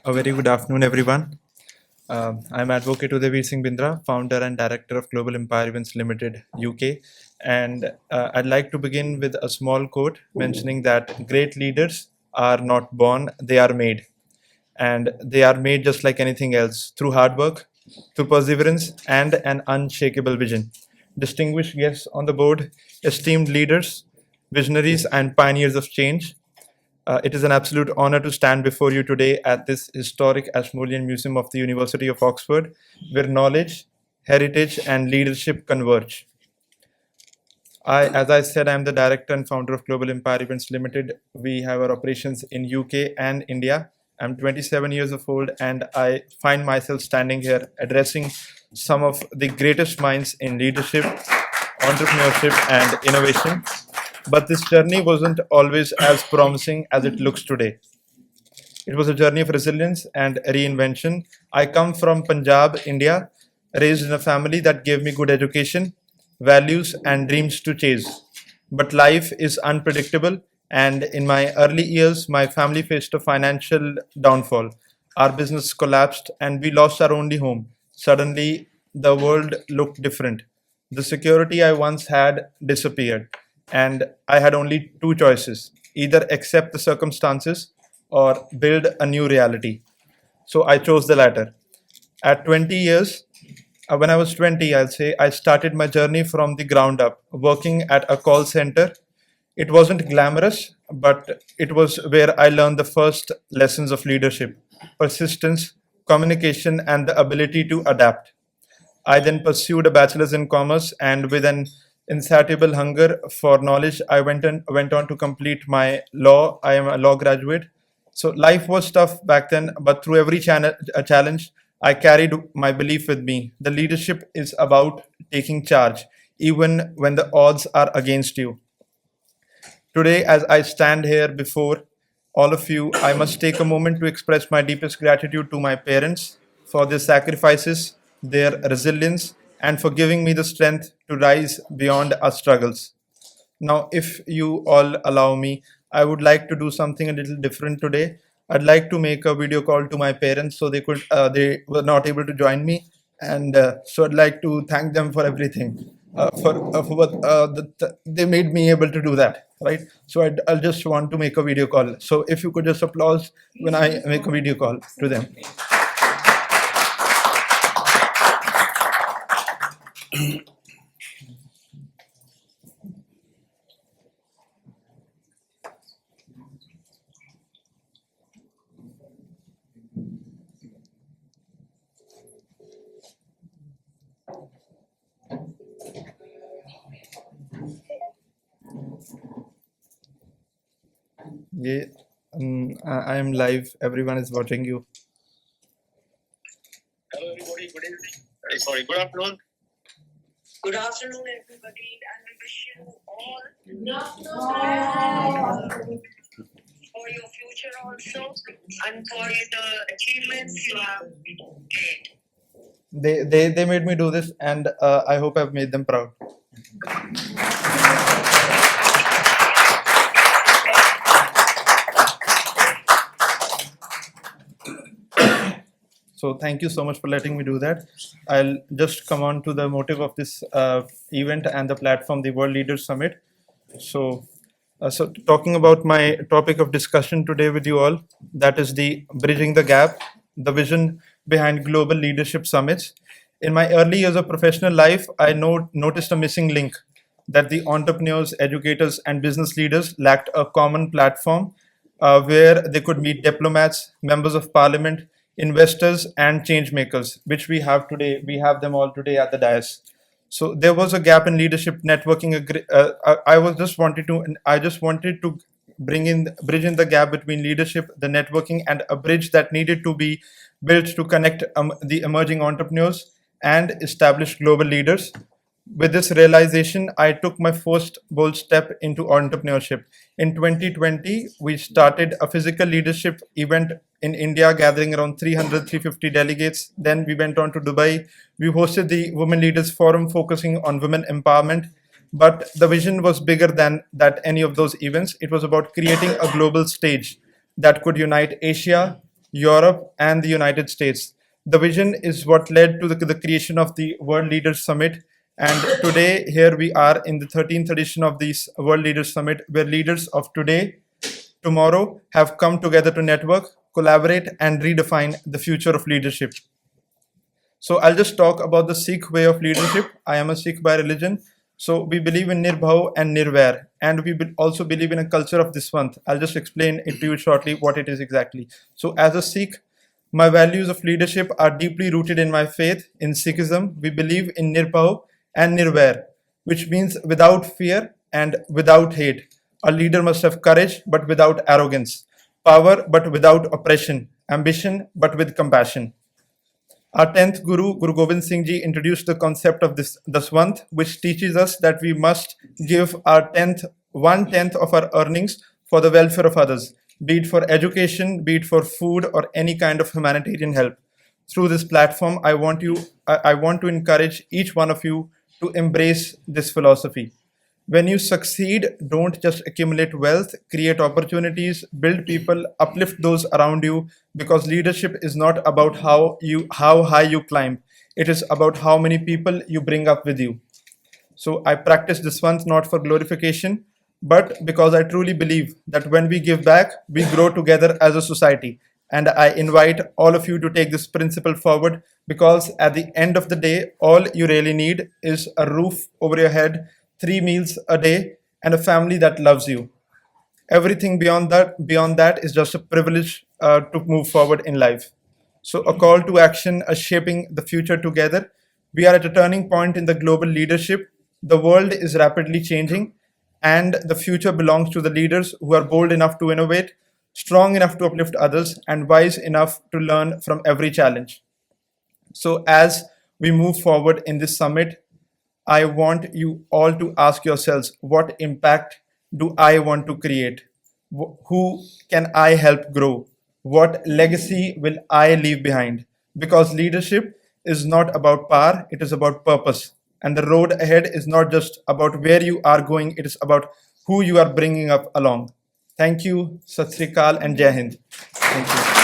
A very good afternoon, everyone. I'm Advocate Udaiveer Singh Bindra, founder and director of Global Empire Events Limited, UK. And I'd like to begin with a small quote mentioning that great leaders are not born, they are made. And they are made just like anything else through hard work, through perseverance, and an unshakable vision. Distinguished guests on the board, esteemed leaders, visionaries, and pioneers of change. It is an absolute honor to stand before you today at this historic Ashmolean Museum of the University of Oxford, where knowledge, heritage, and leadership converge. As I said, I'm the director and founder of Global Empire Events Limited. We have our operations in UK and India. I'm 27 years of old, and I find myself standing here addressing some of the greatest minds in leadership, entrepreneurship, and innovation. But this journey wasn't always as promising as it looks today. It was a journey of resilience and reinvention. I come from Punjab, India, raised in a family that gave me good education, values, and dreams to chase. But life is unpredictable, and in my early years, my family faced a financial downfall. Our business collapsed, and we lost our only home. Suddenly, the world looked different. The security I once had disappeared, and I had only two choices: either accept the circumstances or build a new reality. So I chose the latter. At 20 years, when I was 20, I'll say, I started my journey from the ground up, working at a call center. It wasn't glamorous, but it was where I learned the first lessons of leadership, persistence, communication, and the ability to adapt. I then pursued a bachelor's in commerce, and with an insatiable hunger for knowledge, I went on to complete my law. I am a law graduate. So life was tough back then, but through every challenge, I carried my belief with me. The leadership is about taking charge, even when the odds are against you. Today, as I stand here before all of you, I must take a moment to express my deepest gratitude to my parents for their sacrifices, their resilience, and for giving me the strength to rise beyond our struggles. Now, if you all allow me, I would like to do something a little different today. I'd like to make a video call to my parents so they were not able to join me, and so I'd like to thank them for everything. For what they made me able to do that, right? So I'll just want to make a video call. So if you could just applause when I make a video call to them. Yeah, I am live. Everyone is watching you. Hello, everybody. Good evening. Sorry, good afternoon. Good afternoon, everybody, and we wish you all for your future also and for the achievements you have gained. They made me do this, and I hope I've made them proud. So thank you so much for letting me do that. I'll just come on to the motive of this event and the platform, the World Leaders Summit. So talking about my topic of discussion today with you all, that is the bridging the gap, the vision behind global leadership summits. In my early years of professional life, I noticed a missing link, that the entrepreneurs, educators, and business leaders lacked a common platform where they could meet diplomats, members of parliament, investors, and change makers, which we have today. We have them all today at the dais. So there was a gap in leadership networking. I just wanted to bridge in the gap between leadership, the networking, and a bridge that needed to be built to connect the emerging entrepreneurs and establish global leaders. With this realization, I took my first bold step into entrepreneurship. In 2020, we started a physical leadership event in India, gathering around 300, 350 delegates. Then we went on to Dubai. We hosted the Women Leaders Forum, focusing on women empowerment. But the vision was bigger than that any of those events. It was about creating a global stage that could unite Asia, Europe, and the United States. The vision is what led to the creation of the World Leaders Summit. And today, here we are in the 13th edition of this World Leaders Summit, where leaders of today, tomorrow have come together to network, collaborate, and redefine the future of leadership. So I'll just talk about the Sikh way of leadership. I am a Sikh by religion. So we believe in Nirbhav and Nirvair, and we also believe in a culture of Diswant. I'll just explain it to you shortly what it is exactly. So as a Sikh, my values of leadership are deeply rooted in my faith. In Sikhism, we believe in Nirbhav and Nirvair, which means without fear and without hate. A leader must have courage but without arrogance, power but without oppression, ambition but with compassion. Our 10th Guru, Guru Gobind Singh Ji, introduced the concept of this Daswant, which teaches us that we must give our 1/10 of our earnings for the welfare of others, be it for education, be it for food, or any kind of humanitarian help. Through this platform, I want to encourage each one of you to embrace this philosophy. When you succeed, don't just accumulate wealth, create opportunities, build people, uplift those around you, because leadership is not about how high you climb. It is about how many people you bring up with you. So I practice this once not for glorification, but because I truly believe that when we give back, we grow together as a society. And I invite all of you to take this principle forward, because at the end of the day, all you really need is a roof over your head, 3 meals a day, and a family that loves you. Everything beyond that is just a privilege to move forward in life. So a call to action, a shaping the future together. We are at a turning point in the global leadership. The world is rapidly changing, and the future belongs to the leaders who are bold enough to innovate, strong enough to uplift others, and wise enough to learn from every challenge. So as we move forward in this summit, I want you all to ask yourselves, what impact do I want to create? Who can I help grow? What legacy will I leave behind? Because leadership is not about power, it is about purpose. And the road ahead is not just about where you are going, it is about who you are bringing up along. Thank you, Sat Sri Akal, and Jai Hind. Thank you.